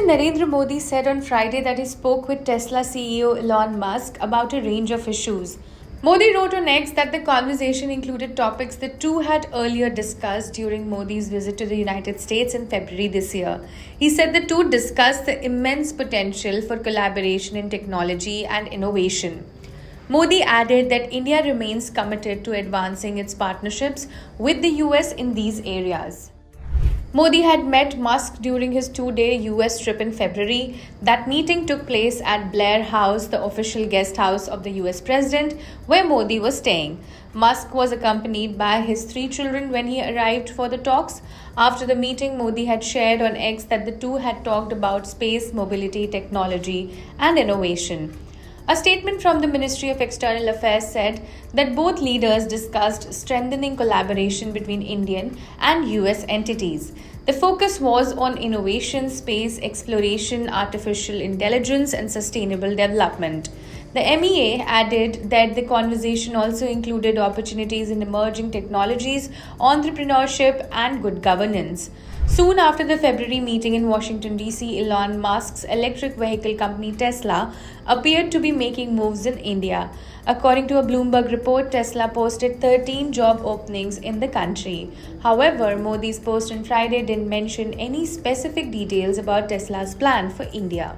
President Narendra Modi said on Friday that he spoke with Tesla CEO Elon Musk about a range of issues. Modi wrote on X that the conversation included topics the two had earlier discussed during Modi's visit to the United States in February this year. He said the two discussed the immense potential for collaboration in technology and innovation. Modi added that India remains committed to advancing its partnerships with the US in these areas. Modi had met Musk during his 2-day US trip in February. That meeting took place at Blair House, the official guest house of the US president, where Modi was staying. Musk was accompanied by his 3 children when he arrived for the talks. After the meeting, Modi had shared on X that the two had talked about space, mobility, technology, and innovation. A statement from the Ministry of External Affairs said that both leaders discussed strengthening collaboration between Indian and US entities. The focus was on innovation, space exploration, artificial intelligence, and sustainable development. The MEA added that the conversation also included opportunities in emerging technologies, entrepreneurship, and good governance. Soon after the February meeting in Washington, D.C., Elon Musk's electric vehicle company Tesla appeared to be making moves in India. According to a Bloomberg report, Tesla posted 13 job openings in the country. However, Modi's post on Friday didn't mention any specific details about Tesla's plan for India.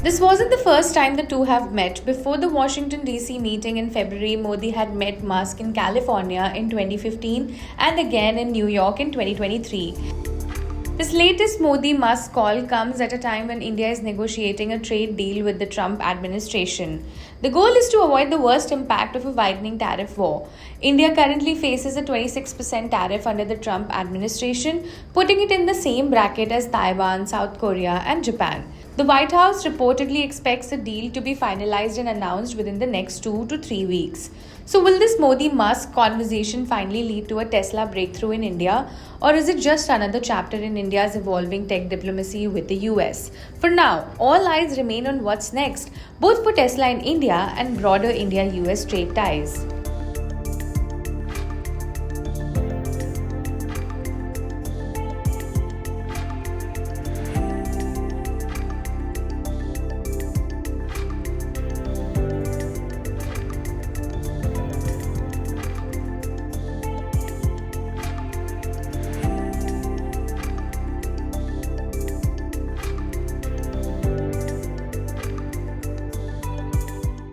This wasn't the first time the two have met. Before the Washington, D.C. meeting in February, Modi had met Musk in California in 2015 and again in New York in 2023. This latest Modi-Musk call comes at a time when India is negotiating a trade deal with the Trump administration. The goal is to avoid the worst impact of a widening tariff war. India currently faces a 26% tariff under the Trump administration, putting it in the same bracket as Taiwan, South Korea, and Japan. The White House reportedly expects the deal to be finalized and announced within the next 2 to 3 weeks. So will this Modi-Musk conversation finally lead to a Tesla breakthrough in India? Or is it just another chapter in India's evolving tech diplomacy with the US? For now, all eyes remain on what's next, both for Tesla in India and broader India-US trade ties.